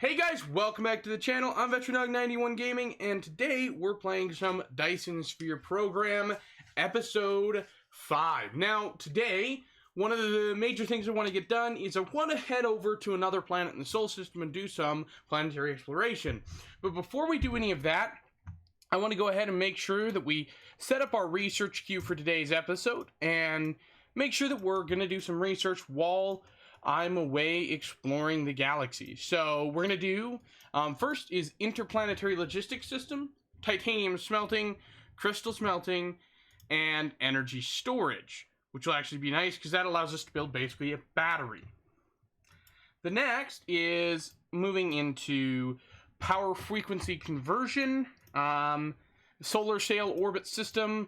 Hey guys, welcome back to the channel. I'm VeteranDog91 Gaming, and today we're playing some Dyson Sphere Program, Episode 5. Now, today, one of the major things I want to get done is I want to head over to another planet in the solar system and do some planetary exploration. But before we do any of that, I want to go ahead and make sure that we set up our research queue for today's episode, and make sure that we're going to do some research while I'm away exploring the galaxy. So we're going to do, first is interplanetary logistics system, titanium smelting, crystal smelting, and energy storage, which will actually be nice because that allows us to build basically a battery. The next is moving into power frequency conversion, solar sail orbit system,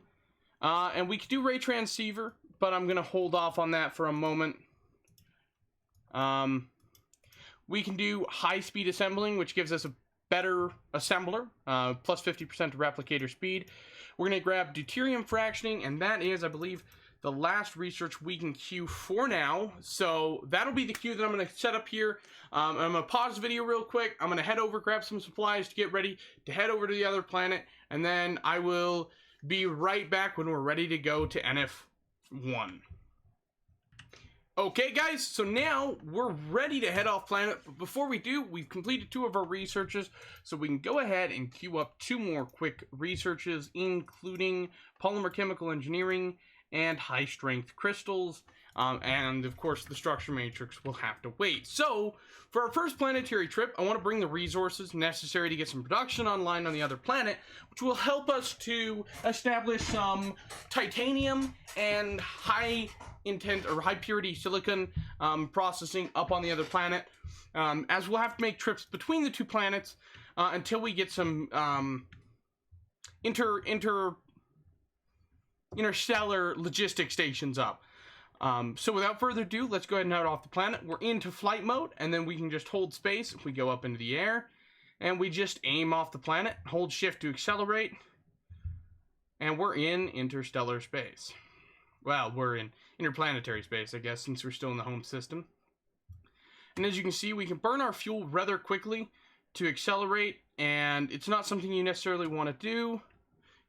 and we could do ray transceiver, but I'm going to hold off on that for a moment. We can do high-speed assembling, which gives us a better assembler, plus 50% replicator speed. We're going to grab deuterium fractioning, and that is, I believe, the last research we can queue for now. So that'll be the queue that I'm going to set up here. I'm going to pause the video real quick. I'm going to head over, grab some supplies to get ready to head over to the other planet, and then I will be right back when we're ready to go to enif 1. Okay guys, so now we're ready to head off planet, but before we do, we've completed 2 of our researches, so we can go ahead and queue up 2 more quick researches, including polymer chemical engineering and high strength crystals, and of course the structure matrix will have to wait. So for our first planetary trip, I want to bring the resources necessary to get some production online on the other planet, which will help us to establish some titanium and high purity silicon processing up on the other planet, as we'll have to make trips between the 2 planets until we get some interstellar logistic stations up. So without further ado, let's go ahead and head off the planet. We're into flight mode, and then we can just hold space if we go up into the air, and we just aim off the planet, hold shift to accelerate, and we're in interstellar space. Well, we're in interplanetary space, I guess, since we're still in the home system. And as you can see, we can burn our fuel rather quickly to accelerate, and it's not something you necessarily want to do.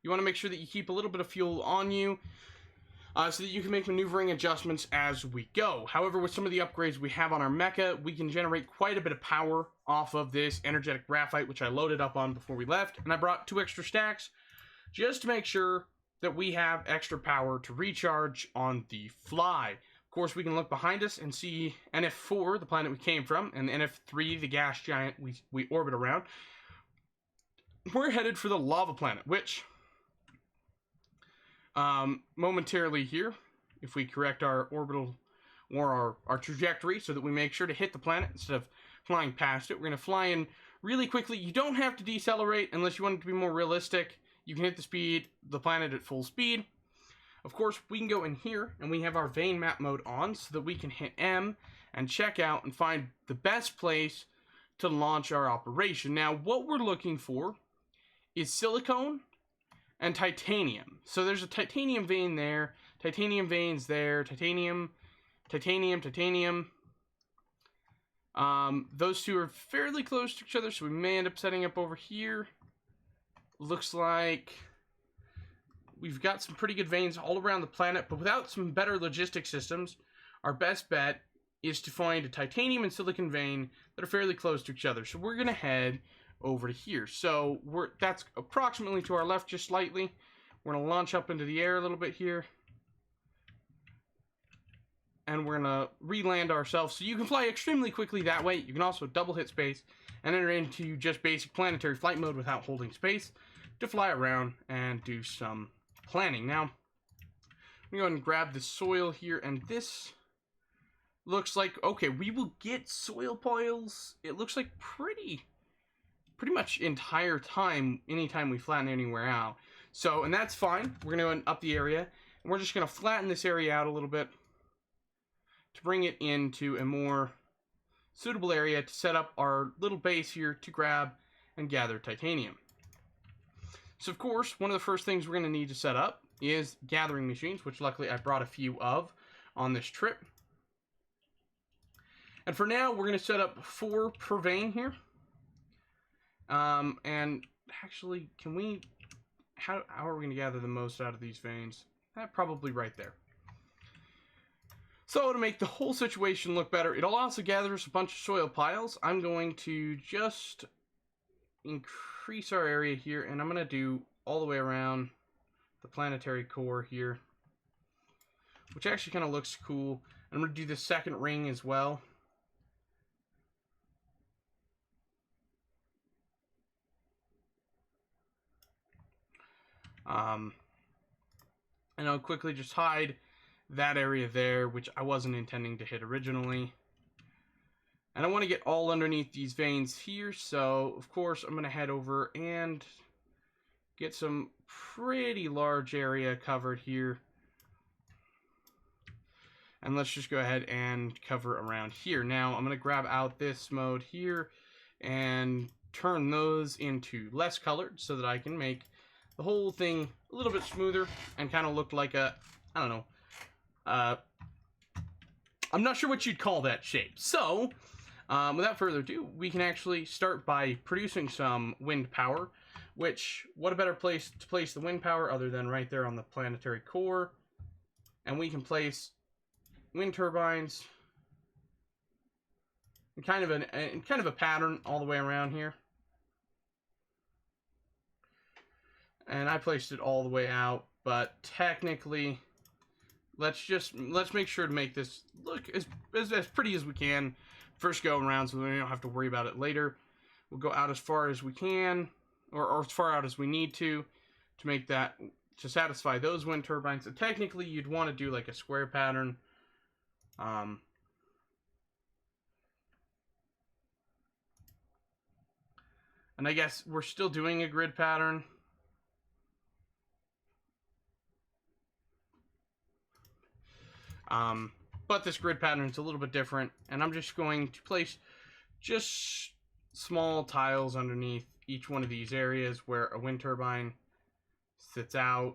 You want to make sure that you keep a little bit of fuel on you, so that you can make maneuvering adjustments as we go. However, with some of the upgrades we have on our mecha, we can generate quite a bit of power off of this energetic graphite, which I loaded up on before we left, and I brought 2 extra stacks just to make sure that we have extra power to recharge on the fly. Of course, we can look behind us and see enif 4, the planet we came from, and enif 3, the gas giant we orbit around. We're headed for the lava planet, which momentarily here, if we correct our orbital or our trajectory so that we make sure to hit the planet instead of flying past it, we're going to fly in really quickly. You don't have to decelerate unless you want it to be more realistic. You can hit the planet at full speed. Of course, we can go in here and we have our vein map mode on so that we can hit M and check out and find the best place to launch our operation. Now, what we're looking for is silicone and titanium. So there's a titanium vein there, titanium veins there, titanium. Those 2 are fairly close to each other, so we may end up setting up over here. Looks like we've got some pretty good veins all around the planet, but without some better logistic systems, our best bet is to find a titanium and silicon vein that are fairly close to each other. So we're going to head over to here. So that's approximately to our left just slightly. We're going to launch up into the air a little bit here, and we're going to re-land ourselves. So you can fly extremely quickly that way. You can also double hit space and enter into just basic planetary flight mode without holding space to fly around and do some planning. Now, I'm going to go ahead and grab the soil here, and this looks like, okay, we will get soil piles. It looks like pretty much entire time, anytime we flatten anywhere out. So, and that's fine. We're going to up the area, and we're just going to flatten this area out a little bit to bring it into a more suitable area to set up our little base here to grab and gather titanium. So of course, one of the first things we're going to need to set up is gathering machines, which luckily I brought a few of on this trip. And for now, we're going to set up 4 per vein here. And actually, can we... How are we going to gather the most out of these veins? Probably right there. So to make the whole situation look better, it'll also gather us a bunch of soil piles. I'm going to just increase our area here, and I'm going to do all the way around the planetary core here, which actually kind of looks cool. I'm going to do the second ring as well. And I'll quickly just hide that area there, which I wasn't intending to hit originally. And I want to get all underneath these veins here, so of course I'm going to head over and get some pretty large area covered here. And let's just go ahead and cover around here. Now I'm going to grab out this mode here and turn those into less colored so that I can make the whole thing a little bit smoother and kind of look like a, I don't know, I'm not sure what you'd call that shape. So, without further ado, we can actually start by producing some wind power, which, what a better place to place the wind power other than right there on the planetary core. And we can place wind turbines in kind of a pattern all the way around here. And I placed it all the way out, but technically, let's make sure to make this look as pretty as we can first go around, so we don't have to worry about it later. We'll go out as far as we can, or as far out as we need to make that, to satisfy those wind turbines. So technically, you'd want to do like a square pattern. And I guess we're still doing a grid pattern. But this grid pattern is a little bit different, and I'm just going to place just small tiles underneath each one of these areas where a wind turbine sits out.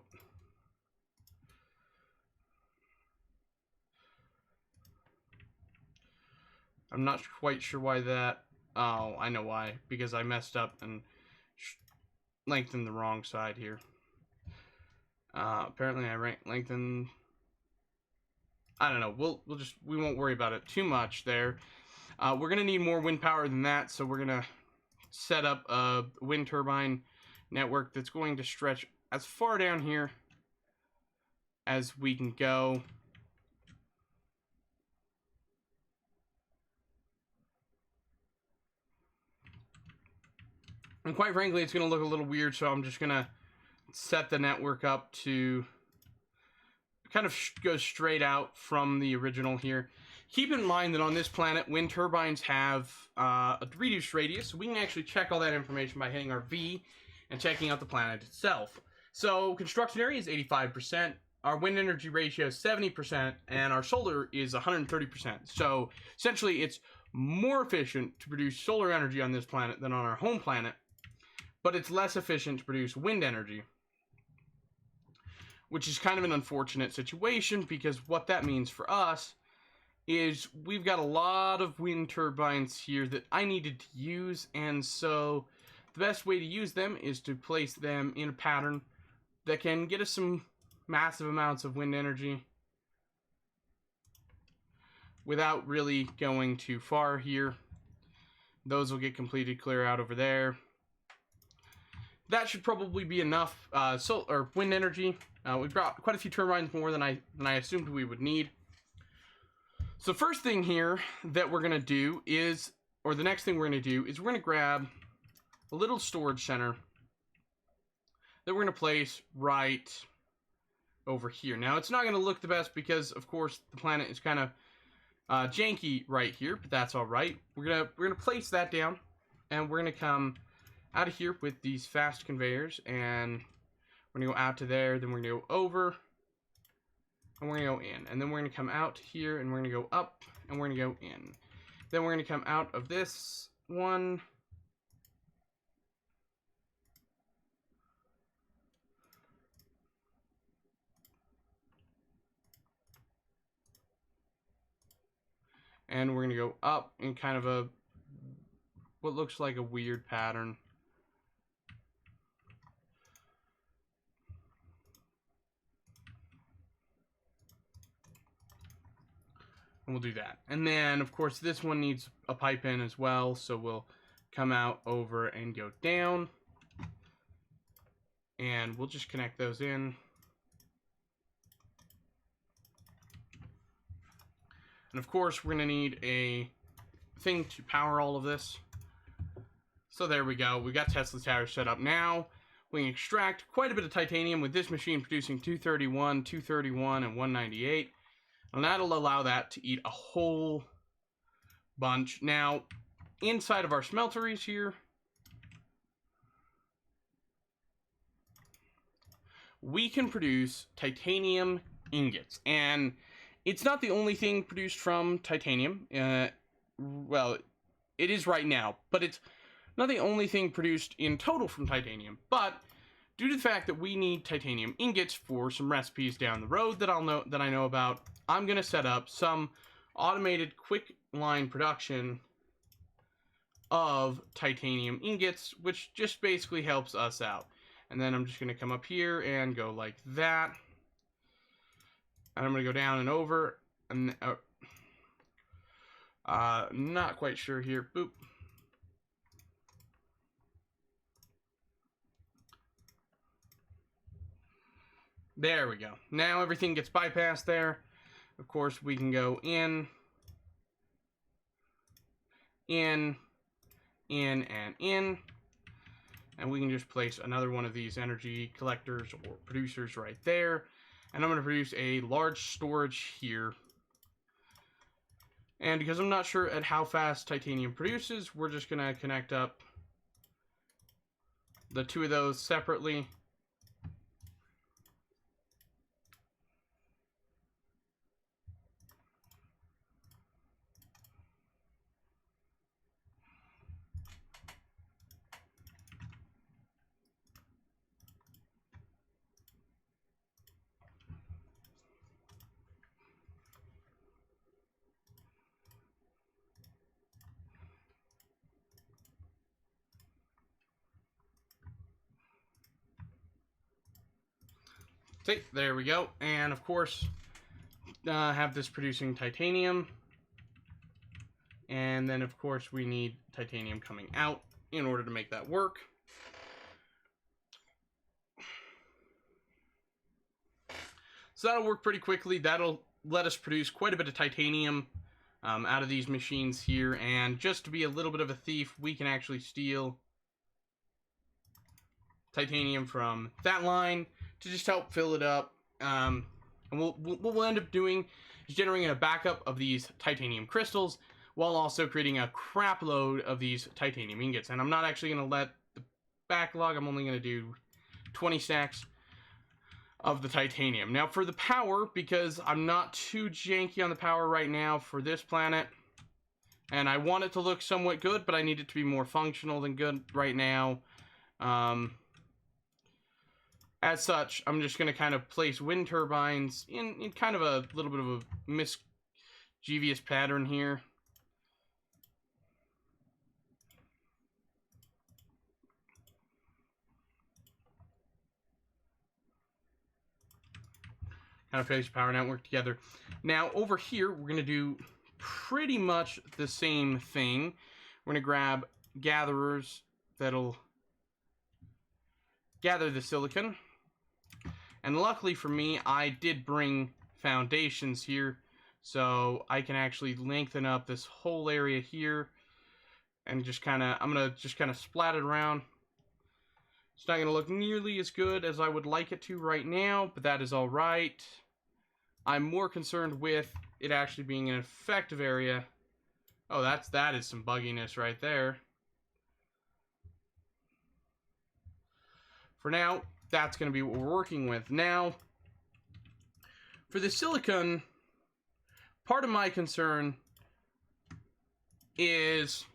I'm not quite sure why that... Oh, I know why. Because I messed up and lengthened the wrong side here. Apparently I lengthened... I don't know. We won't worry about it too much there. We're gonna need more wind power than that, so we're gonna set up a wind turbine network that's going to stretch as far down here as we can go. And quite frankly, it's gonna look a little weird, so I'm just gonna set the network up to kind of goes straight out from the original here. Keep in mind that on this planet, wind turbines have a reduced radius, so we can actually check all that information by hitting our V and checking out the planet itself. So construction area is 85%, our wind energy ratio is 70%, and our solar is 130%. So essentially, it's more efficient to produce solar energy on this planet than on our home planet, but it's less efficient to produce wind energy, which is kind of an unfortunate situation, because what that means for us is we've got a lot of wind turbines here that I needed to use, and so the best way to use them is to place them in a pattern that can get us some massive amounts of wind energy without really going too far here. Those will get completed clear out over there. That should probably be enough wind energy. We've got quite a few turbines more than I assumed we would need. So first thing here that we're going to do is, or the next thing we're going to do is we're going to grab a little storage center that we're going to place right over here. Now it's not going to look the best because, of course, the planet is kind of janky right here, but that's all right. We're gonna place that down, and we're gonna come out of here with these fast conveyors, and we're gonna go out to there, then we're gonna go over, and we're gonna go in, and then we're gonna come out here, and we're gonna go up, and we're gonna go in. Then we're gonna come out of this one, and we're gonna go up in kind of a what looks like a weird pattern. And we'll do that. And then, of course, this one needs a pipe in as well. So we'll come out over and go down. And we'll just connect those in. And of course, we're going to need a thing to power all of this. So there we go. We got Tesla towers set up now. We can extract quite a bit of titanium with this machine producing 231, 231, and 198. And that'll allow that to eat a whole bunch. Now, inside of our smelteries here, we can produce titanium ingots. And it's not the only thing produced from titanium. Well, it is right now, but it's not the only thing produced in total from titanium. But due to the fact that we need titanium ingots for some recipes down the road that I know about, I'm going to set up some automated quick line production of titanium ingots, which just basically helps us out. And then I'm just going to come up here and go like that. And I'm going to go down and over. And not quite sure here. Boop. There we go. Now everything gets bypassed there. Of course, we can go in, and in. And we can just place another one of these energy collectors or producers right there. And I'm going to produce a large storage here. And because I'm not sure at how fast titanium produces, we're just going to connect up the two of those separately. See, there we go. And of course, have this producing titanium. And then of course we need titanium coming out in order to make that work. So that'll work pretty quickly. That'll let us produce quite a bit of titanium out of these machines here. And just to be a little bit of a thief, we can actually steal titanium from that line to just help fill it up. And what we'll end up doing is generating a backup of these titanium crystals while also creating a crap load of these titanium ingots. And I'm not actually going to let the backlog, I'm only going to do 20 stacks of the titanium. Now for the power, because I'm not too janky on the power right now for this planet, and I want it to look somewhat good, but I need it to be more functional than good right now. As such, I'm just going to kind of place wind turbines in kind of a little bit of a mischievous pattern here. Kind of place power network together. Now, over here, we're going to do pretty much the same thing. We're going to grab gatherers that'll gather the silicon. And luckily for me, I did bring foundations here, so I can actually lengthen up this whole area here and just kind of, I'm going to just kind of splat it around. It's not going to look nearly as good as I would like it to right now, but that is all right. I'm more concerned with it actually being an effective area. Oh, that is some bugginess right there. For now, that's going to be what we're working with. Now, for the silicon, part of my concern is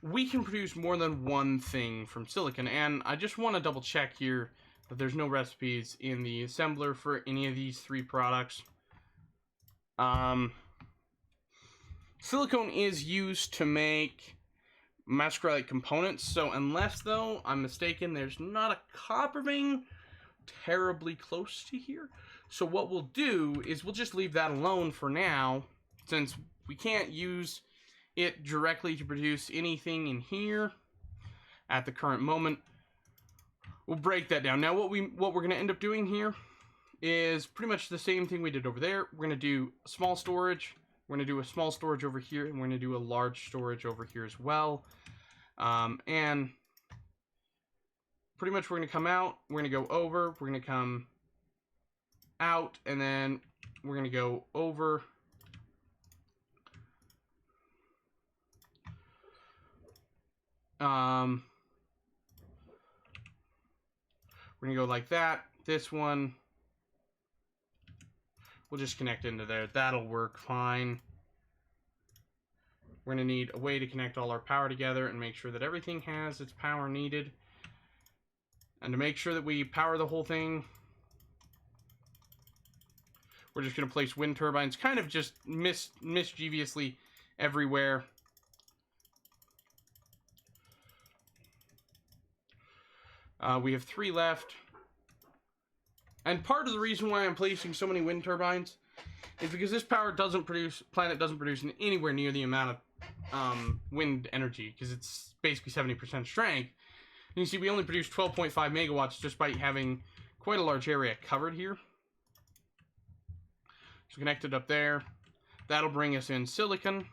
we can produce more than one thing from silicon, and I just want to double check here that there's no recipes in the assembler for any of these three products. Silicone is used to make masquerade components, so unless, though, I'm mistaken, there's not a copper vein terribly close to here. So what we'll do is we'll just leave that alone for now, since we can't use it directly to produce anything in here at the current moment. We'll break that down. Now what we're going to end up doing here is pretty much the same thing we did over there. We're going to do small storage. We're going to do a small storage over here, and we're going to do a large storage over here as well. And pretty much we're going to come out, we're going to go over, we're going to come out, and then we're going to go over. We're going to go like that. This one, we'll just connect into there. That'll work fine. We're going to need a way to connect all our power together and make sure that everything has its power needed. And to make sure that we power the whole thing, we're just going to place wind turbines kind of just mischievously everywhere. We have 3 left. And part of the reason why I'm placing so many wind turbines is because this planet doesn't produce anywhere near the amount of wind energy, because it's basically 70% strength. And you see we only produce 12.5 megawatts just by having quite a large area covered here. So connected up there. That'll bring us in silicon.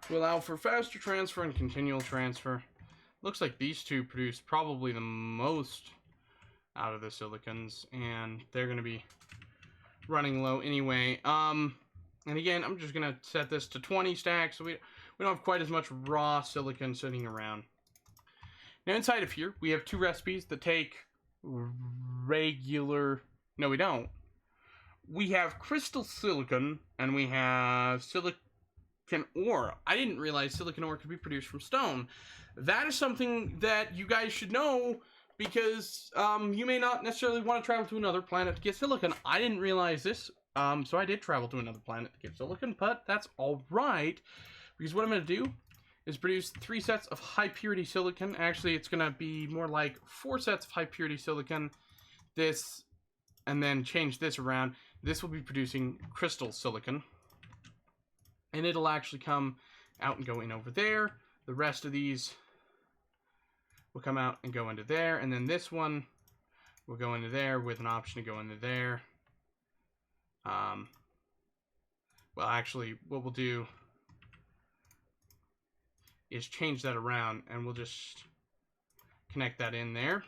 To allow for faster transfer and continual transfer. Looks like these two produce probably the most out of the silicons, and they're going to be running low anyway. And again, I'm just going to set this to 20 stacks, so we don't have quite as much raw silicon sitting around. Now inside of here, we have 2 recipes that take regular... No, we don't. We have crystal silicon, and we have silicon ore. I didn't realize silicon ore could be produced from stone. That is something that you guys should know, because you may not necessarily want to travel to another planet to get silicon. I didn't realize this, so I did travel to another planet to get silicon, but that's alright, because what I'm going to do is produce 3 sets of high purity silicon. Actually, it's going to be more like 4 sets of high purity silicon. This, and then change this around. This will be producing crystal silicon. And it'll actually come out and go in over there. The rest of these will come out and go into there. And then this one will go into there with an option to go into there. Well, actually, what we'll do is change that around, and we'll just connect that in there.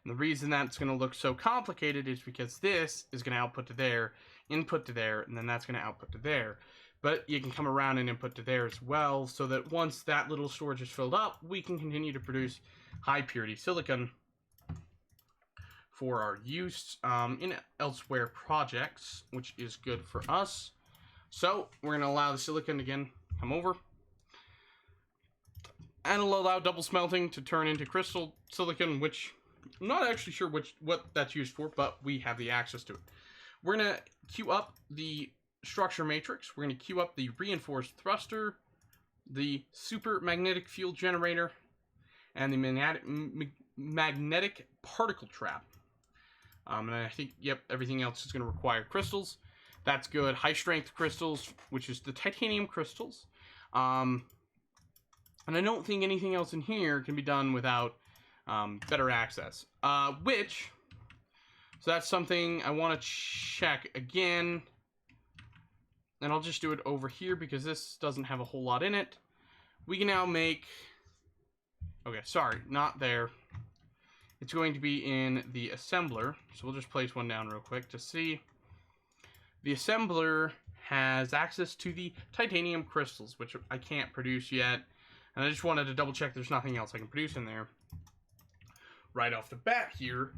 And the reason that's going to look so complicated is because this is going to output to there, input to there, and then that's going to output to there. But you can come around and input to there as well, so that once that little storage is filled up, we can continue to produce high purity silicon for our use in elsewhere projects, which is good for us. So we're going to allow the silicon again come over, and it'll allow double smelting to turn into crystal silicon, which I'm not actually sure what that's used for, but we have the access to it. We're going to queue up the structure matrix. We're going to queue up the reinforced thruster, the super magnetic field generator, and the magnetic particle trap. And I think, yep, everything else is going to require crystals. That's good. High strength crystals, which is the titanium crystals. And I don't think anything else in here can be done without better access. So that's something I want to check again. And I'll just do it over here because this doesn't have a whole lot in it. We can now make... Okay, sorry, not there. It's going to be in the assembler. So we'll just place one down real quick to see. The assembler has access to the titanium crystals, which I can't produce yet. And I just wanted to double check there's nothing else I can produce in there. Right off the bat here.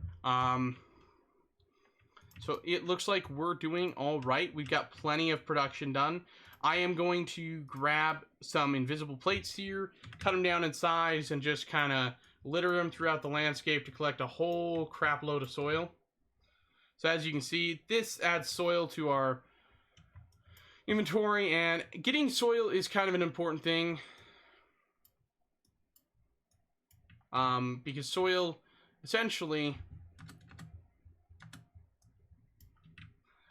So it looks like we're doing all right. We've got plenty of production done. I am going to grab some invisible plates here, cut them down in size, and just kind of litter them throughout the landscape to collect a whole crap load of soil. So as you can see, this adds soil to our inventory, and getting soil is kind of an important thing. Because soil essentially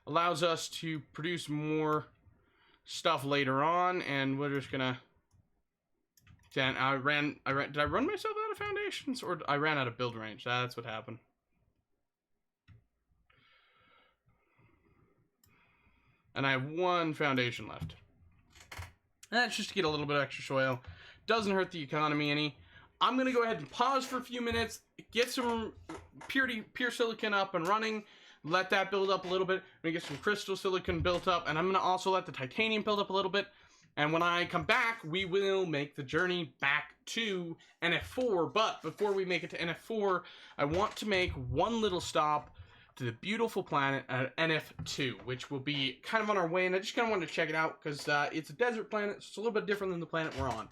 allows us to produce more stuff later on, and we're just gonna. Then did I run myself out of foundations, or I ran out of build range? That's what happened. And I have one foundation left. That's just to get a little bit of extra soil. Doesn't hurt the economy any. I'm gonna go ahead and pause for a few minutes, get some pure silicon up and running, let that build up a little bit. I'm gonna get some crystal silicon built up, and I'm gonna also let the titanium build up a little bit. And when I come back, we will make the journey back to NF4. But before we make it to NF4, I want to make one little stop to the beautiful planet at NF2, which will be kind of on our way. And I just kind of wanted to check it out because it's a desert planet. So it's a little bit different than the planet we're on.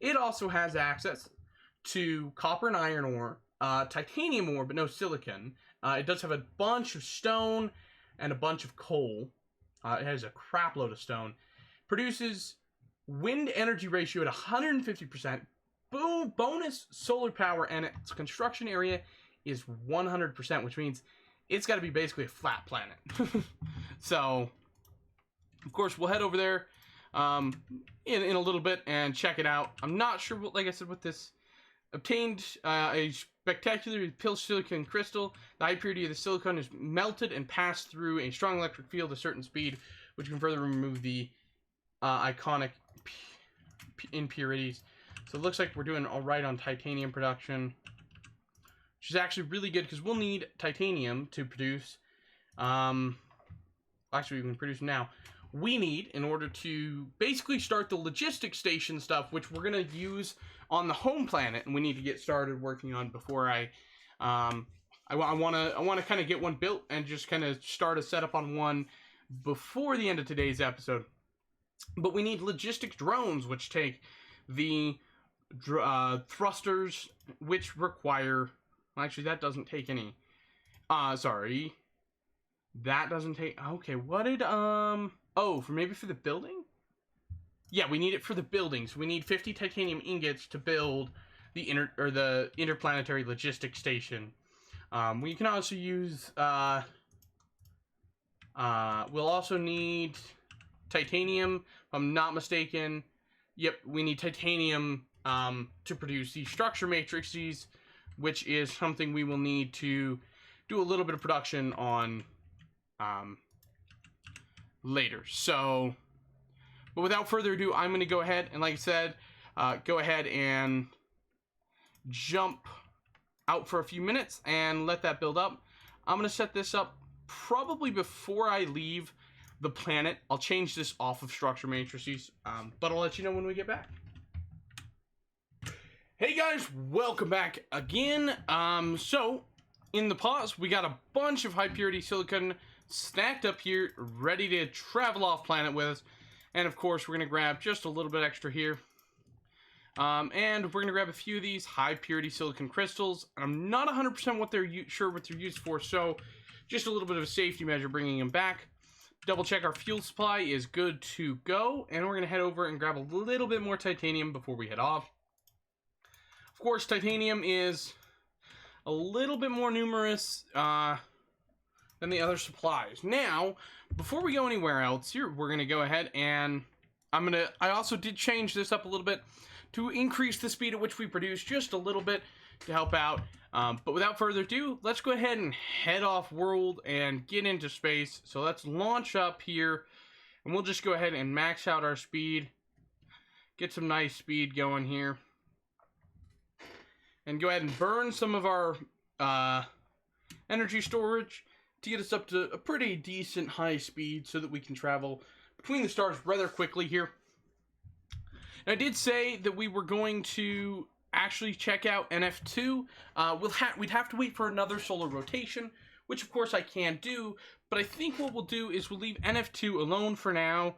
It also has access to copper and iron ore, titanium ore, but no silicon. It does have a bunch of stone and a bunch of coal. It has a crap load of stone. Produces wind energy ratio at 150%. Boom, bonus solar power, and its construction area is 100%, which means it's got to be basically a flat planet. So, of course, we'll head over there in a little bit and check it out. I'm not sure what, like I said, with this. Obtained a spectacular pure silicon crystal. The high purity of the silicon is melted and passed through a strong electric field at a certain speed, which can further remove the iconic impurities. So it looks like we're doing all right on titanium production, which is actually really good because we'll need titanium to produce. Actually, we can produce now. We need, in order to basically start the logistics station stuff, which we're gonna use on the home planet, and we need to get started working on before I want to kind of get one built and just kind of start a setup on one before the end of today's episode. But we need logistics drones, which take the thrusters, which require. Actually, that doesn't take any. Sorry, that doesn't take. Okay, what did Oh, maybe for the building. Yeah, we need it for the building. So we need 50 titanium ingots to build the interplanetary logistics station. We can also use. We'll also need titanium, if I'm not mistaken. Yep, we need titanium to produce these structure matrices, which is something we will need to do a little bit of production on later. So, but without further ado, I'm going to go ahead and, like I said, go ahead and jump out for a few minutes and let that build up. I'm going to set this up probably before I leave the planet. I'll change this off of structure matrices, but I'll let you know when we get back. Hey guys, welcome back again. So in the pause, we got a bunch of high purity silicon stacked up here, ready to travel off planet with us. And of course, we're gonna grab just a little bit extra here. And we're gonna grab a few of these high purity silicon crystals. I'm not 100% sure what they're used for, so just a little bit of a safety measure bringing them back. Double check our fuel supply is good to go, and we're gonna head over and grab a little bit more titanium before we head off. Of course, titanium is a little bit more numerous than the other supplies. Now, before we go anywhere else here, we're gonna go ahead and I also did change this up a little bit to increase the speed at which we produce just a little bit to help out. But without further ado, let's go ahead and head off world and get into space. So let's launch up here, and we'll just go ahead and max out our speed, get some nice speed going here, and go ahead and burn some of our energy storage to get us up to a pretty decent high speed so that we can travel between the stars rather quickly here. And I did say that we were going to actually check out NF2. We'd have to wait for another solar rotation, which of course I can do, but I think what we'll do is we'll leave NF2 alone for now,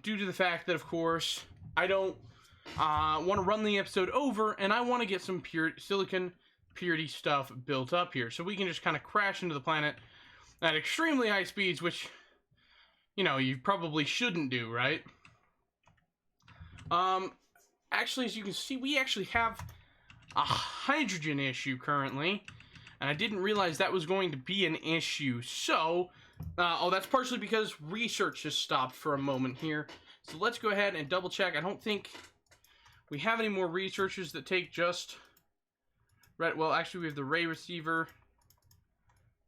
due to the fact that, of course, I don't want to run the episode over, and I want to get some silicon purity stuff built up here, so we can just kind of crash into the planet at extremely high speeds, which, you know, you probably shouldn't do, right? Actually, as you can see, we actually have a hydrogen issue currently, and I didn't realize that was going to be an issue. So, oh, that's partially because research just stopped for a moment here. So let's go ahead and double check. I don't think we have any more researchers that take just... Right, well, actually, we have the ray receiver.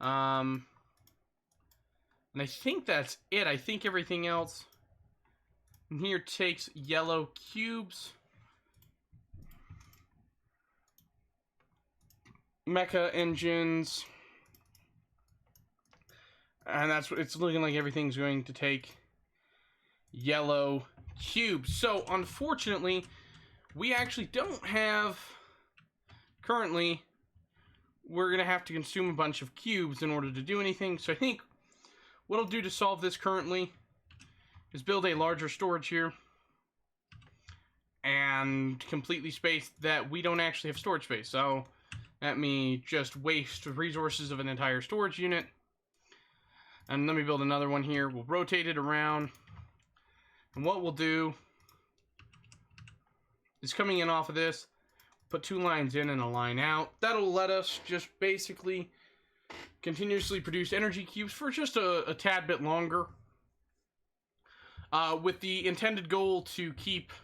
And I think that's it. I think everything else in here takes yellow cubes. Mecha engines. And that's what it's looking like. Everything's going to take yellow cubes. So, unfortunately, we actually don't have... Currently, we're going to have to consume a bunch of cubes in order to do anything. So I think what I'll do to solve this currently is build a larger storage here and completely space that we don't actually have storage space. So let me just waste resources of an entire storage unit. And let me build another one here. We'll rotate it around. And what we'll do is coming in off of this, put 2 lines in and a line out. That'll let us just basically continuously produce energy cubes for just a tad bit longer. With the intended goal to keep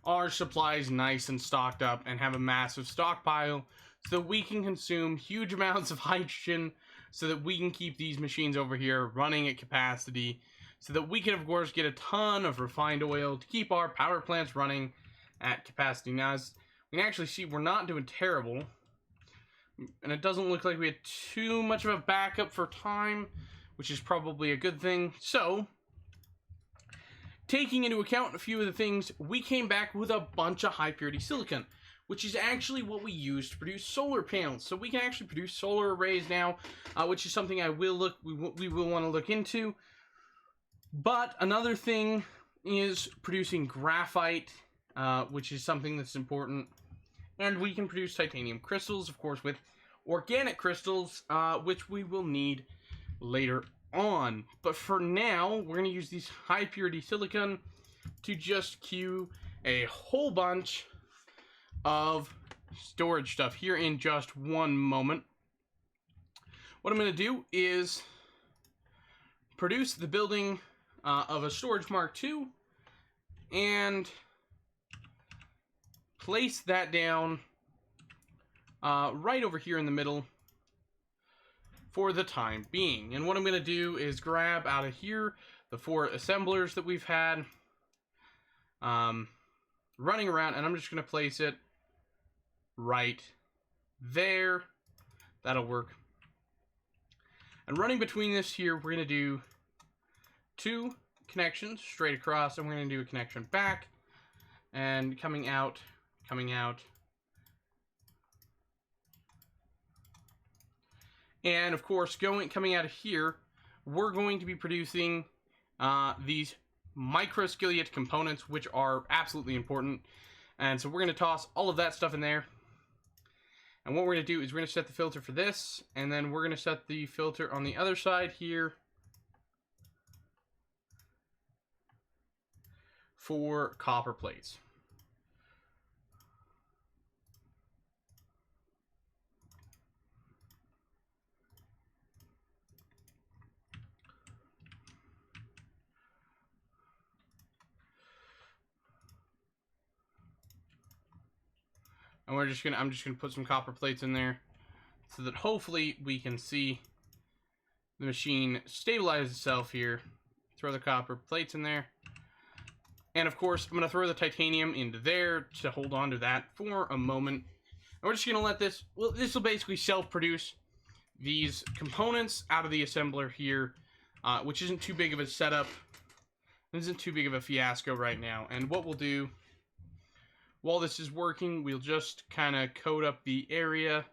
our supplies nice and stocked up and have a massive stockpile so that we can consume huge amounts of hydrogen so that we can keep these machines over here running at capacity so that we can, of course, get a ton of refined oil to keep our power plants running at capacity. Now, as we can actually see, we're not doing terrible. And it doesn't look like we had too much of a backup for time, which is probably a good thing. So, taking into account a few of the things, we came back with a bunch of high purity silicon, which is actually what we use to produce solar panels. So we can actually produce solar arrays now, which is something we will want to look into. But another thing is producing graphite, which is something that's important. And we can produce titanium crystals, of course, with organic crystals, which we will need later on. But for now, we're going to use these high purity silicon to just queue a whole bunch of storage stuff here in just one moment. What I'm going to do is produce the building of a storage Mark II and place that down right over here in the middle for the time being. And what I'm going to do is grab out of here the 4 assemblers that we've had running around, and I'm just going to place it right there. That'll work. And running between this here, we're going to do 2 connections straight across, and we're going to do a connection back, and coming out. And of course, coming out of here, we're going to be producing these microskillet components, which are absolutely important. And so we're going to toss all of that stuff in there. And what we're going to do is we're going to set the filter for this, and then we're going to set the filter on the other side here for copper plates. And I'm just gonna put some copper plates in there so that hopefully we can see the machine stabilize itself here. Throw the copper plates in there. And of course, I'm gonna throw the titanium into there to hold on to that for a moment. And we're just gonna let this, well, this will basically self-produce these components out of the assembler here, which isn't too big of a setup. It isn't too big of a fiasco right now. And what we'll do, while this is working, we'll just kind of coat up the area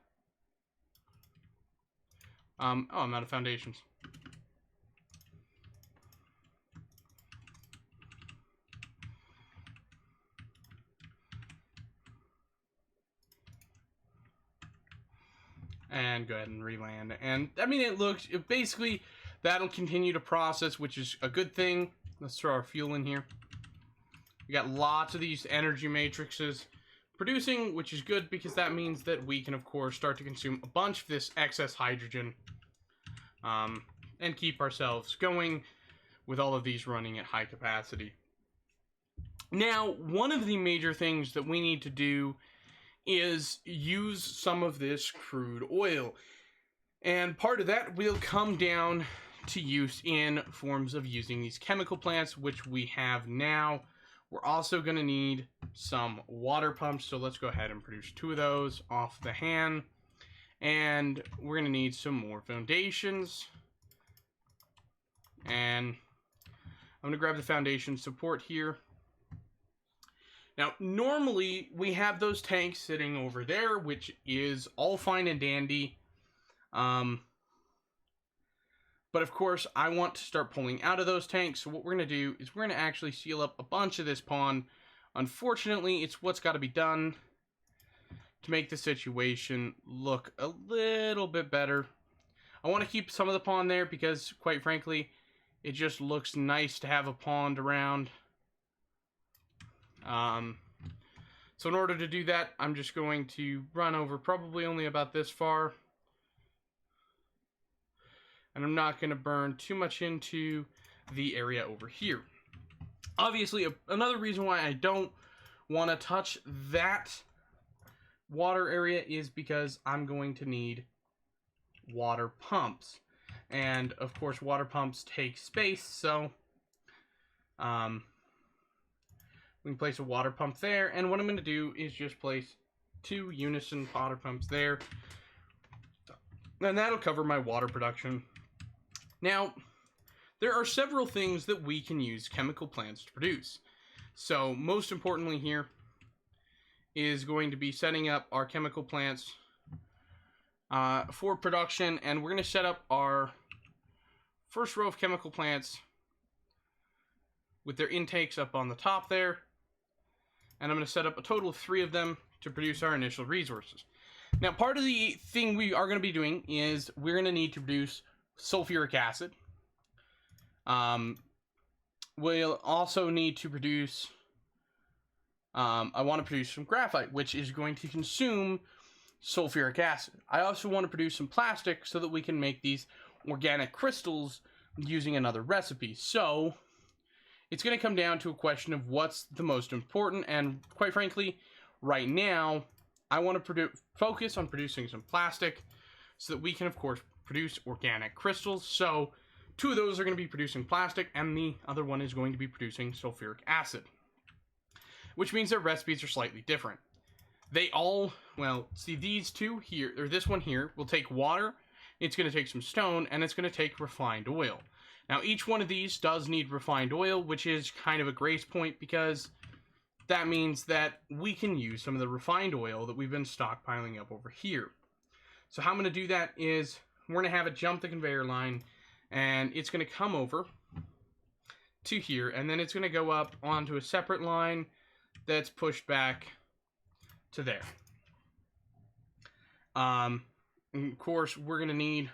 Oh, I'm out of foundations. And go ahead and reland. And I mean, basically, that'll continue to process, which is a good thing. Let's throw our fuel in here. We got lots of these energy matrices producing, which is good because that means that we can, of course, start to consume a bunch of this excess hydrogen and keep ourselves going with all of these running at high capacity. Now, one of the major things that we need to do is use some of this crude oil. And part of that will come down to use in forms of using these chemical plants, which we have now. We're also going to need some water pumps, so let's go ahead and produce 2 of those off the hand. And we're going to need some more foundations. And I'm going to grab the foundation support here. Now, normally, we have those tanks sitting over there, which is all fine and dandy. But, of course, I want to start pulling out of those tanks. So what we're going to do is we're going to actually seal up a bunch of this pond. Unfortunately, it's what's got to be done to make the situation look a little bit better. I want to keep some of the pond there because, quite frankly, it just looks nice to have a pond around. So in order to do that, I'm just going to run over probably only about this far. And I'm not going to burn too much into the area over here. Obviously, another reason why I don't want to touch that water area is because I'm going to need water pumps. And, of course, water pumps take space, so we can place a water pump there, and what I'm going to do is just place 2 unison water pumps there, and that'll cover my water production. Now, there are several things that we can use chemical plants to produce. So, most importantly here is going to be setting up our chemical plants for production, and we're going to set up our first row of chemical plants with their intakes up on the top there. And I'm going to set up a total of 3 of them to produce our initial resources. Now, part of the thing we are going to be doing is we're going to need to produce sulfuric acid. We'll also need to produce, I want to produce some graphite, which is going to consume sulfuric acid. I also want to produce some plastic so that we can make these organic crystals using another recipe. So it's going to come down to a question of what's the most important, and quite frankly, right now, I want to focus on producing some plastic so that we can, of course, produce organic crystals. So 2 of those are going to be producing plastic, and the other one is going to be producing sulfuric acid, which means their recipes are slightly different. They all, well, see, these 2 here, or this one here, will take water, it's going to take some stone, and it's going to take refined oil. Now, each one of these does need refined oil, which is kind of a grace point because that means that we can use some of the refined oil that we've been stockpiling up over here. So how I'm going to do that is we're going to have it jump the conveyor line, and it's going to come over to here, and then it's going to go up onto a separate line that's pushed back to there. And of course, we're going to need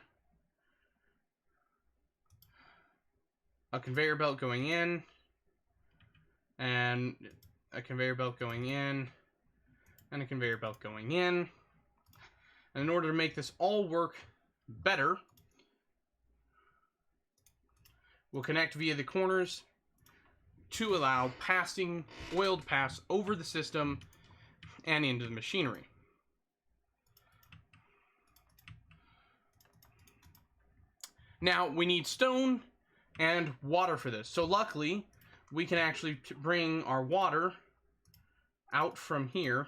a conveyor belt going in, and a conveyor belt going in, and a conveyor belt going in. And in order to make this all work better, we'll connect via the corners to allow passing oil to pass over the system and into the machinery. Now, we need stone and water for this. So luckily, we can actually bring our water out from here.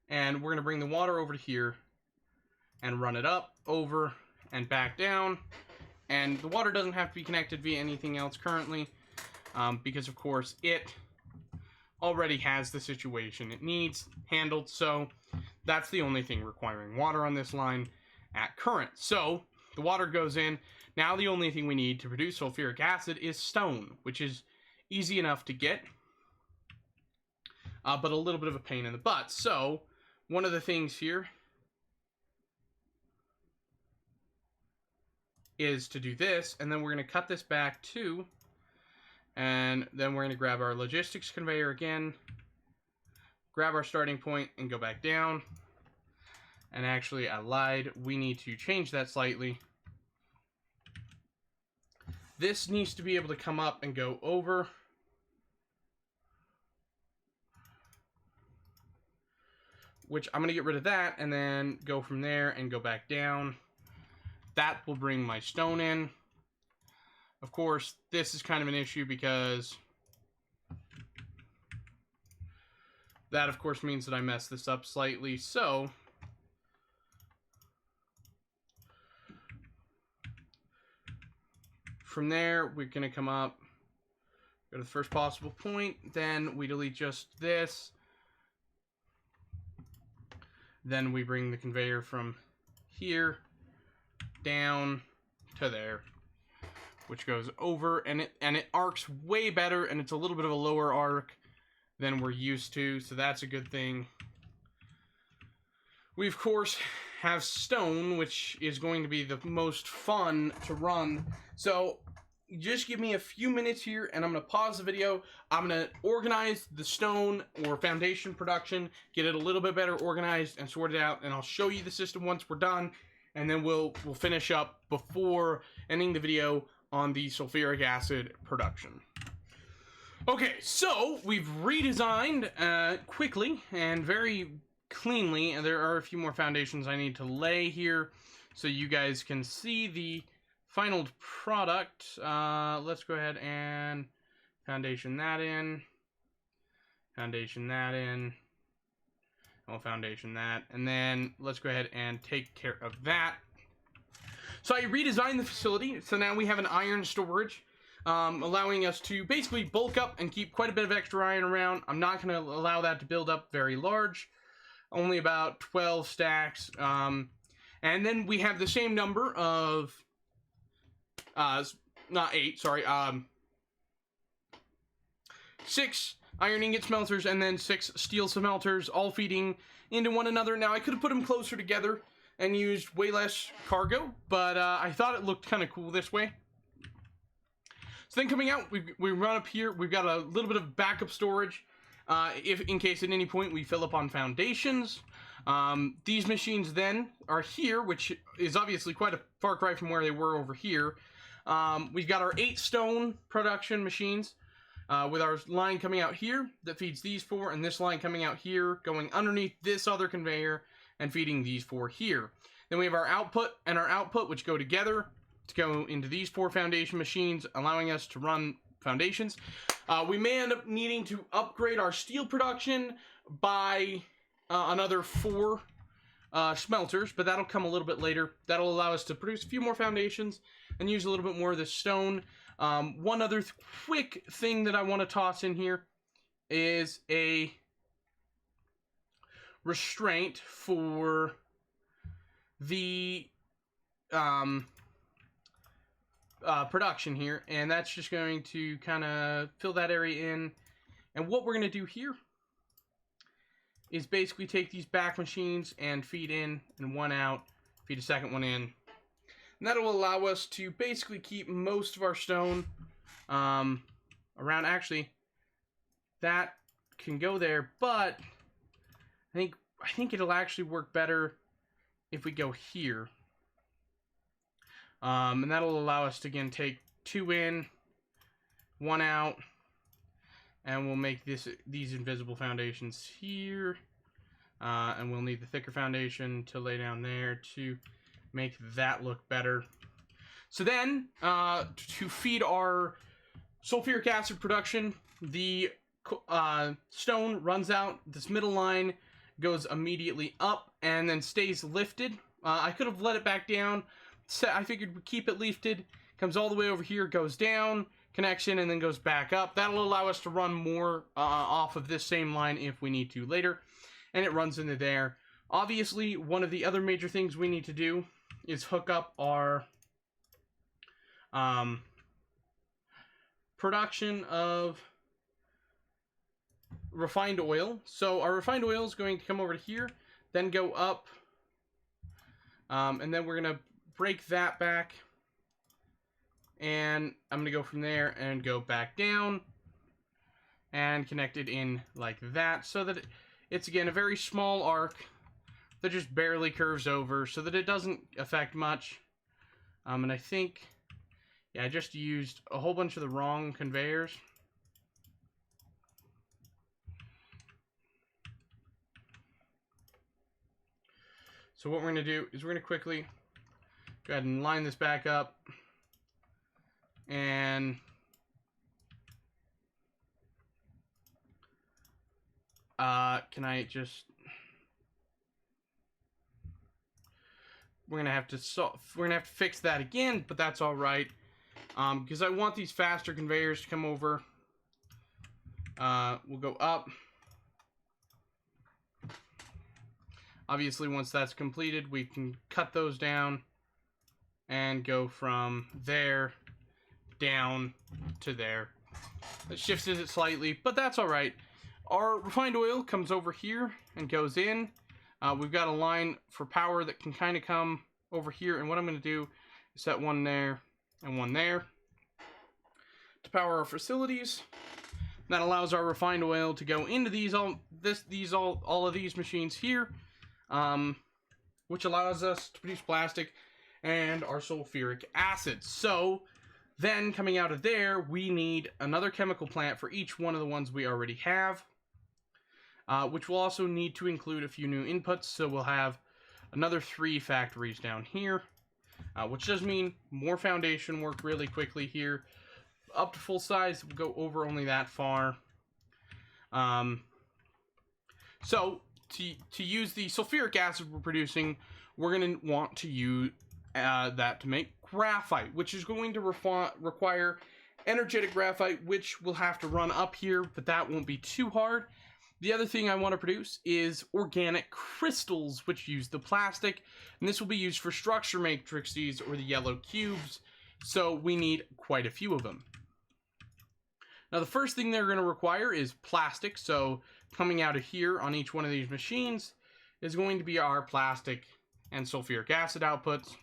And we're going to bring the water over to here and run it up, over, and back down. And the water doesn't have to be connected via anything else currently, because of course it already has the situation it needs handled. So That's the only thing requiring water on this line at current. So the water goes in. Now the only thing we need to produce sulfuric acid is stone, which is easy enough to get, but a little bit of a pain in the butt. So one of the things here is to do this, and then we're going to cut this back too, and then we're going to grab our logistics conveyor again, grab our starting point, and go back down. And actually, I lied. We need to change that slightly. This needs to be able to come up and go over. Which I'm going to get rid of that and then go from there and go back down. That will bring my stone in. Of course, this is kind of an issue because that, of course, means that I messed this up slightly. So from there, we're going to come up, go to the first possible point, then we delete just this. Then we bring the conveyor from here down to there, which goes over, and it arcs way better, and it's a little bit of a lower arc than we're used to, so that's a good thing. We, of course, have stone, which is going to be the most fun to run. So just give me a few minutes here, and I'm going to pause the video. I'm going to organize the stone or foundation production, get it a little bit better organized and sorted out, and I'll show you the system once we're done, and then we'll finish up before ending the video on the sulfuric acid production. Okay, so we've redesigned quickly and very cleanly, and there are a few more foundations I need to lay here so you guys can see the final product. Let's go ahead and foundation that in, foundation that in, and we'll foundation that, and then let's go ahead and take care of that. So I redesigned the facility, so now we have an iron storage, allowing us to basically bulk up and keep quite a bit of extra iron around. I'm not going to allow that to build up very large, only about 12 stacks, and then we have the same number of, not 8, sorry, 6 iron ingot smelters and then 6 steel smelters, all feeding into one another. Now, I could have put them closer together and used way less cargo, but I thought it looked kind of cool this way. So then coming out, we run up here, we've got a little bit of backup storage, if in case at any point we fill up on foundations. These machines then are here, which is obviously quite a far cry from where they were over here. We've got our 8 stone production machines, with our line coming out here that feeds these 4, and this line coming out here, going underneath this other conveyor and feeding these 4 here. Then we have our output and our output, which go together to go into these 4 foundation machines, allowing us to run foundations. We may end up needing to upgrade our steel production by another 4 smelters, but that'll come a little bit later. That'll allow us to produce a few more foundations and use a little bit more of the stone. One other quick thing that I want to toss in here is a restraint for the production here, and that's just going to kind of fill that area in. And what we're going to do here is basically take these back machines and feed in and one out, feed a second one in. And that'll allow us to basically keep most of our stone around. Actually, that can go there, but I think it'll actually work better if we go here. And that'll allow us to, again, take 2 in, 1 out, and we'll make these invisible foundations here. And we'll need the thicker foundation to lay down there to make that look better. So then, to feed our sulfuric acid production, the stone runs out, this middle line goes immediately up and then stays lifted. I could have let it back down. I figured we'd keep it lifted. Comes all the way over here, goes down, connection, and then goes back up. That'll allow us to run more off of this same line if we need to later. And it runs into there Obviously, one of the other major things we need to do is hook up our production of refined oil. So our refined oil is going to come over to here, then go up, and then we're going to break that back, and I'm going to go from there and go back down and connect it in like that, so that it's again a very small arc that just barely curves over, so that it doesn't affect much. And I think, yeah, I just used a whole bunch of the wrong conveyors. So what we're going to do is we're going to quickly go ahead and line this back up. And can I just... We're gonna have to fix that again, but that's all right, because I want these faster conveyors to come over. We'll go up. Obviously, once that's completed, we can cut those down and go from there down to there. It shifted it slightly, but that's all right. Our refined oil comes over here and goes in. We've got a line for power that can kind of come over here, and what I'm going to do is set one there and one there to power our facilities. That allows our refined oil to go into all of these machines here, which allows us to produce plastic and our sulfuric acid. So then coming out of there, we need another chemical plant for each one of the ones we already have. Which will also need to include a few new inputs, so we'll have another 3 factories down here, which does mean more foundation work really quickly here. Up to full size, we'll go over only that far. So, to use the sulfuric acid we're producing, we're going to want to use that to make graphite, which is going to require energetic graphite, which we'll have to run up here, but that won't be too hard. The other thing I want to produce is organic crystals, which use the plastic, and this will be used for structure matrices or the yellow cubes, so we need quite a few of them. Now the first thing they're going to require is plastic, so coming out of here on each one of these machines is going to be our plastic and sulfuric acid outputs.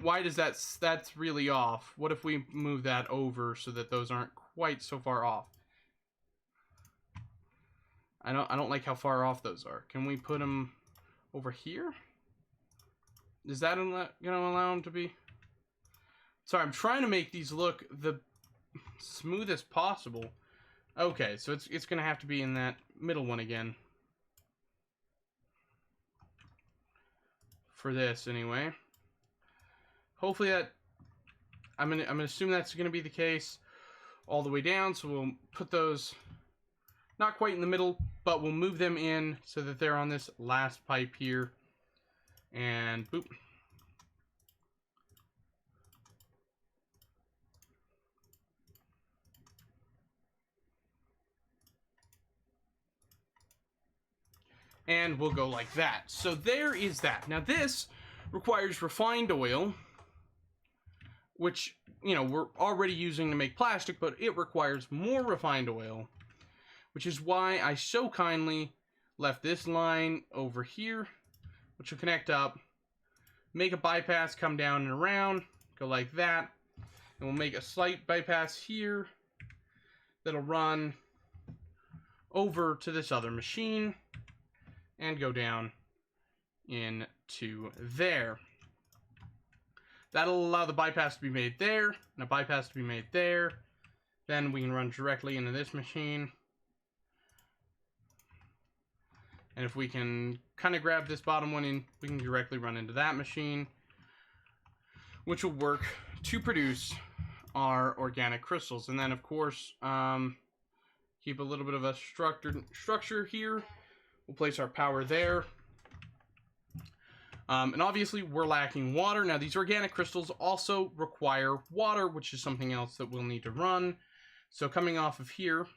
Why does that's really off? What if we move that over so that those aren't quite so far off? I don't like how far off those are. Can we put them over here? Is that gonna allow them to be? Sorry, I'm trying to make these look the smoothest possible. Okay, so it's gonna have to be in that middle one again. For this anyway. Hopefully that, I'm gonna assume that's gonna be the case all the way down, so we'll put those not quite in the middle, but we'll move them in so that they're on this last pipe here, and boop. And we'll go like that. So there is that. Now this requires refined oil, which, we're already using to make plastic, but it requires more refined oil, which is why I so kindly left this line over here, which will connect up, make a bypass, come down and around, go like that, and we'll make a slight bypass here that'll run over to this other machine and go down into there. That'll allow the bypass to be made there, and a bypass to be made there. Then we can run directly into this machine. And if we can kind of grab this bottom one in, we can directly run into that machine, which will work to produce our organic crystals. And then, of course, keep a little bit of a structure here. We'll place our power there. And obviously we're lacking water. Now these organic crystals also require water, which is something else that we'll need to run. So coming off of here,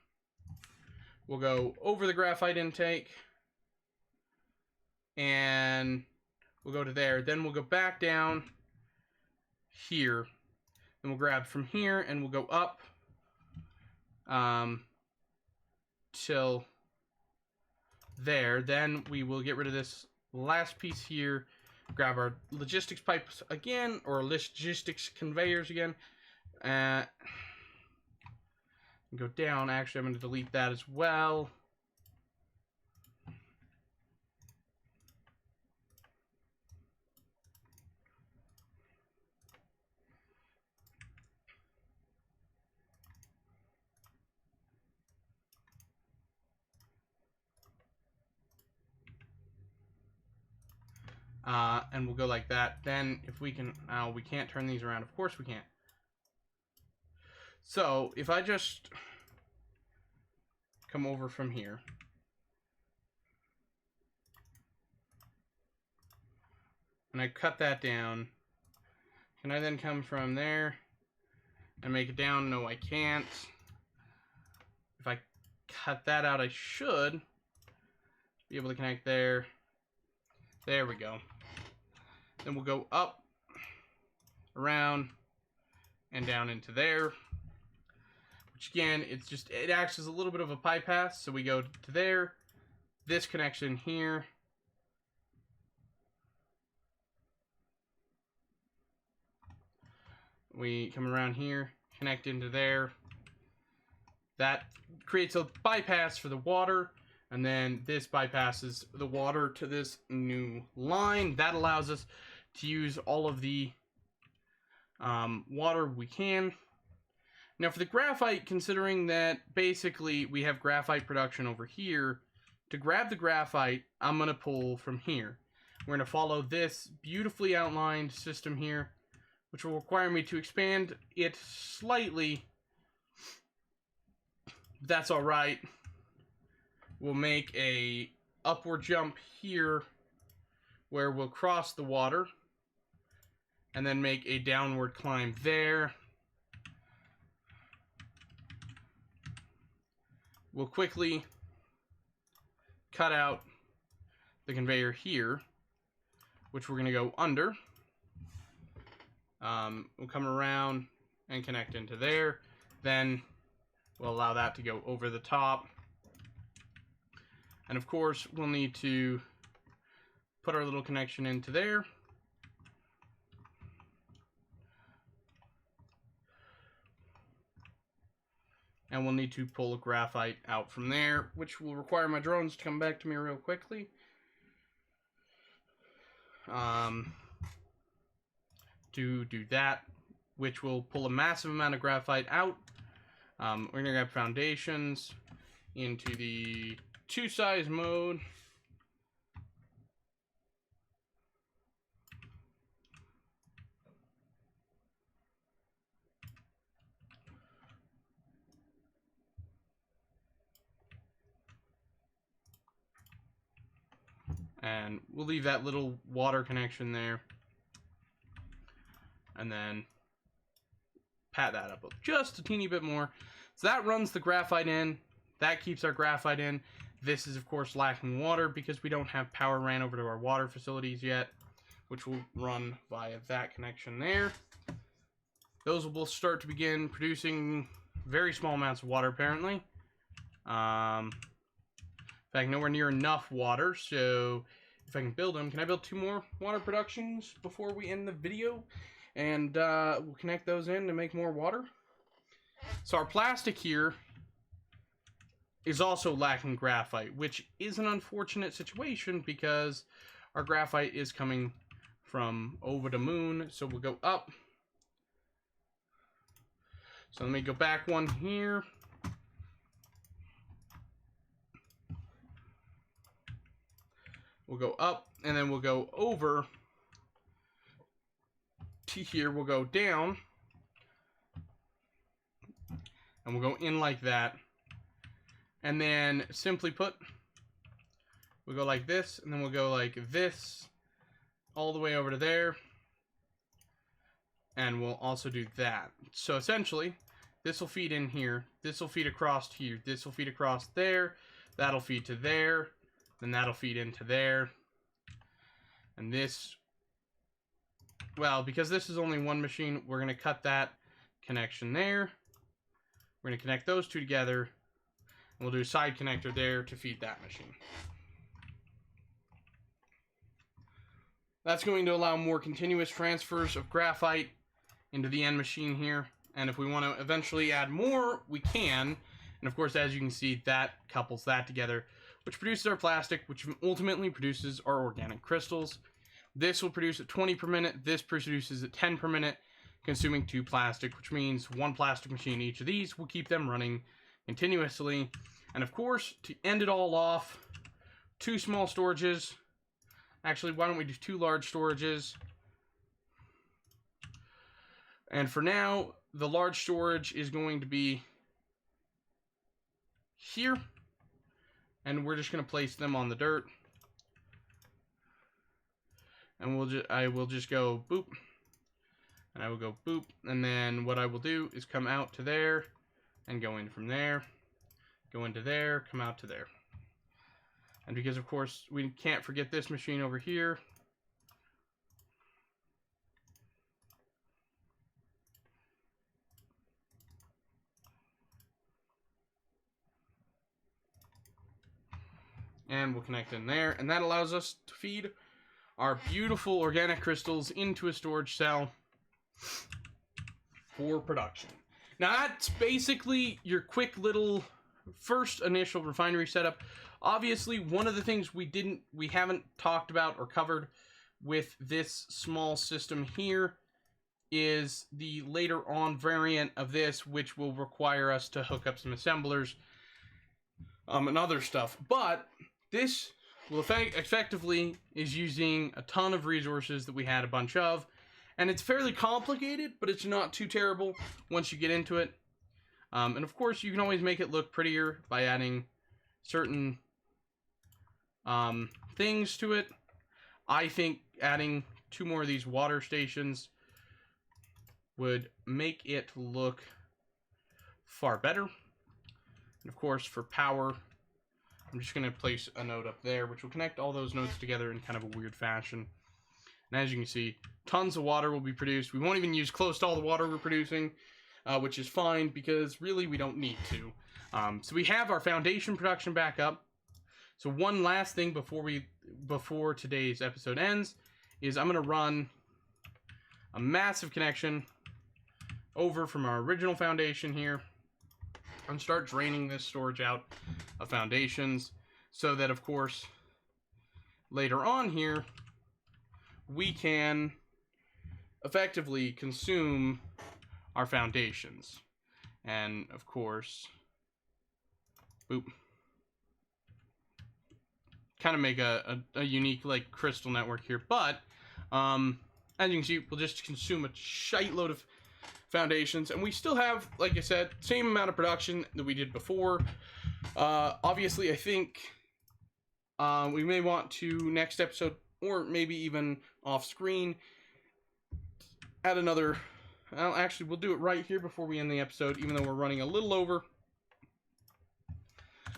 We'll go over the graphite intake, and we'll go to there. Then we'll go back down here, and we'll grab from here, and we'll go up till there. Then we will get rid of this last piece here, grab our logistics pipes again, or logistics conveyors again, go down. Actually, I'm going to delete that as well. And we'll go like that. Then if we can, we can't turn these around. Of course we can't. So if I just come over from here, and I cut that down, can I then come from there and make it down? No, I can't. If I cut that out, I should be able to connect there. There we go. Then we'll go up, around, and down into there. Which again, it acts as a little bit of a bypass. So we go to there, this connection here. We come around here, connect into there. That creates a bypass for the water. And then this bypasses the water to this new line. That allows us to use all of the water we can. Now for the graphite, considering that basically we have graphite production over here, to grab the graphite, I'm going to pull from here. We're going to follow this beautifully outlined system here, which will require me to expand it slightly. That's all right. We'll make a upward jump here where we'll cross the water and then make a downward climb there. We'll quickly cut out the conveyor here, which we're going to go under. We'll come around and connect into there. Then we'll allow that to go over the top. And of course, we'll need to put our little connection into there. And we'll need to pull a graphite out from there, which will require my drones to come back to me real quickly. To do that, which will pull a massive amount of graphite out. We're going to grab foundations into the 2-size mode. And we'll leave that little water connection there. And then pat that up just a teeny bit more. So that runs the graphite in. That keeps our graphite in. This is, of course, lacking water because we don't have power ran over to our water facilities yet, which will run via that connection there. Those will start to begin producing very small amounts of water, apparently. In fact, nowhere near enough water, so if I can build them, can I build 2 more water productions before we end the video? And we'll connect those in to make more water. So our plastic here is also lacking graphite, which is an unfortunate situation because our graphite is coming from over the moon. So we'll go up. So let me go back one here. We'll go up, and then we'll go over to here. We'll go down, and we'll go in like that. And then, simply put, we'll go like this, and then we'll go like this, all the way over to there. And we'll also do that. So essentially, This will feed in here. This will feed across here. This will feed across there. That'll feed to there. Then that'll feed into there. And this, well, because this is only one machine, we're going to cut that connection there. We're going to connect those two together. And we'll do a side connector there to feed that machine. That's going to allow more continuous transfers of graphite into the end machine here. And if we want to eventually add more, we can. And of course, as you can see, that couples that together, which produces our plastic, which ultimately produces our organic crystals. This will produce at 20 per minute. This produces at 10 per minute, consuming 2 plastic, which means 1 plastic machine each of these will keep them running continuously. And of course, to end it all off, 2 small storages. Actually, why don't we do 2 large storages? And for now, the large storage is going to be here. And we're just going to place them on the dirt. And I will just go boop. And I will go boop. And then what I will do is come out to there and go in from there. Go into there, come out to there. And because, of course, we can't forget this machine over here. And we'll connect in there. And that allows us to feed our beautiful organic crystals into a storage cell for production. Now, that's basically your quick little first initial refinery setup. Obviously, one of the things we haven't talked about or covered with this small system here is the later on variant of this, which will require us to hook up some assemblers and other stuff. But this will effectively is using a ton of resources that we had a bunch of, and it's fairly complicated, but it's not too terrible once you get into it. And of course, you can always make it look prettier by adding certain things to it. I think adding 2 more of these water stations would make it look far better. And of course, for power, I'm just going to place a node up there, which will connect all those nodes together in kind of a weird fashion. And as you can see, tons of water will be produced. We won't even use close to all the water we're producing, which is fine because really we don't need to. So we have our foundation production back up. So one last thing before today's episode ends is I'm going to run a massive connection over from our original foundation here and start draining this storage out of foundations so that, of course, later on here, we can effectively consume our foundations. And, of course, boop. Kind of make a unique, like, crystal network here. But, as you can see, we'll just consume a shite load of foundations. And we still have, like I said, same amount of production that we did before. Obviously, I think we may want to, next episode, or maybe even off screen, add another. Well, actually, we'll do it right here before we end the episode, even though we're running a little over.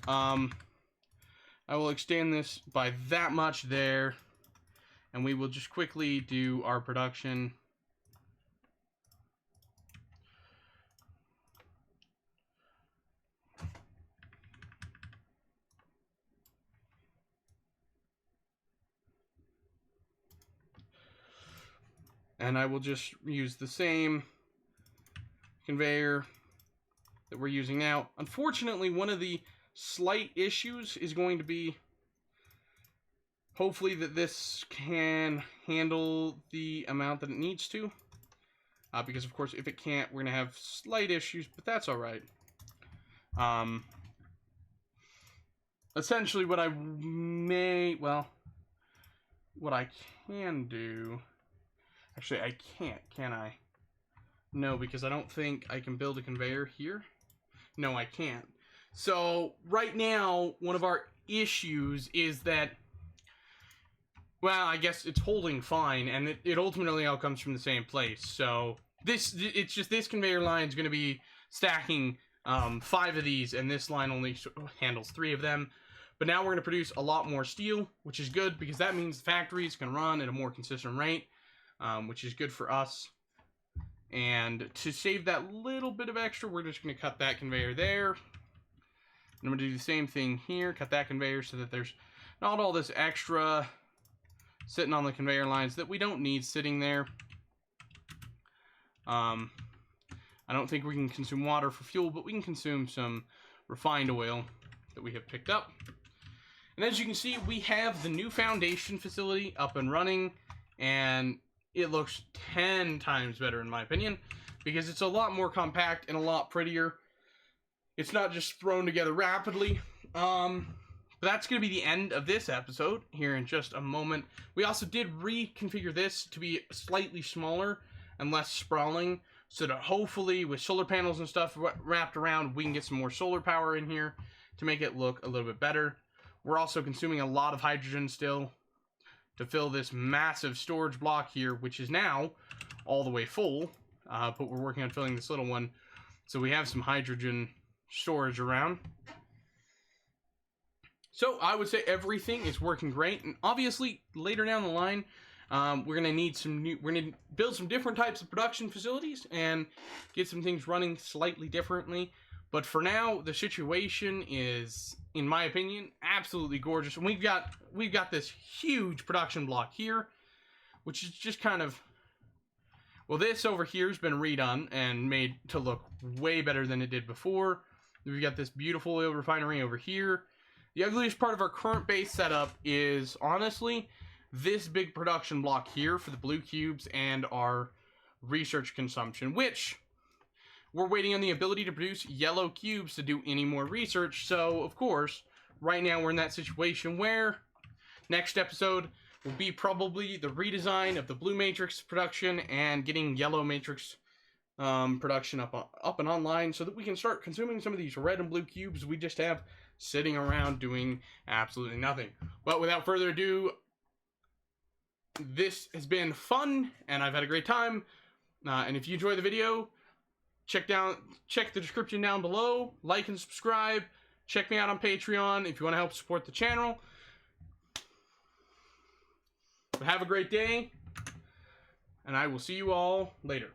I will extend this by that much there, and we will just quickly do our production. And I will just use the same conveyor that we're using now. Unfortunately, one of the slight issues is going to be hopefully that this can handle the amount that it needs to. Because, of course, if it can't, we're going to have slight issues, but that's all right. Essentially, what I can do... Actually, I can't, can I? No, because I don't think I can build a conveyor here. No, I can't. So, right now, one of our issues is that, well, I guess it's holding fine, and it ultimately all comes from the same place. So, it's just this conveyor line is going to be stacking 5 of these, and this line only handles 3 of them. But now we're going to produce a lot more steel, which is good because that means the factories can run at a more consistent rate, which is good for us. And to save that little bit of extra, we're just going to cut that conveyor there. And I'm going to do the same thing here, cut that conveyor so that there's not all this extra sitting on the conveyor lines that we don't need sitting there. I don't think we can consume water for fuel, but we can consume some refined oil that we have picked up. And as you can see, we have the new foundation facility up and running, and it looks 10 times better in my opinion, because it's a lot more compact and a lot prettier. It's not just thrown together rapidly. But that's going to be the end of this episode here in just a moment. We also did reconfigure this to be slightly smaller and less sprawling, so that hopefully with solar panels and stuff wrapped around, we can get some more solar power in here to make it look a little bit better. We're also consuming a lot of hydrogen still to fill this massive storage block here, which is now all the way full, but we're working on filling this little one, so we have some hydrogen storage around. So I would say everything is working great, and obviously later down the line, we're gonna need we're gonna build some different types of production facilities and get some things running slightly differently. But for now, the situation is, in my opinion, absolutely gorgeous. And we've got this huge production block here, which is just kind of, well, this over here has been redone and made to look way better than it did before. We've got this beautiful oil refinery over here. The ugliest part of our current base setup is, honestly, this big production block here for the blue cubes and our research consumption, which we're waiting on the ability to produce yellow cubes to do any more research. So, of course, right now we're in that situation where next episode will be probably the redesign of the blue matrix production and getting yellow matrix production up and online, so that we can start consuming some of these red and blue cubes we just have sitting around doing absolutely nothing. But without further ado, this has been fun, and I've had a great time. And if you enjoy the video, check the description down below, like and subscribe, check me out on Patreon if you want to help support the channel. But have a great day, and I will see you all later.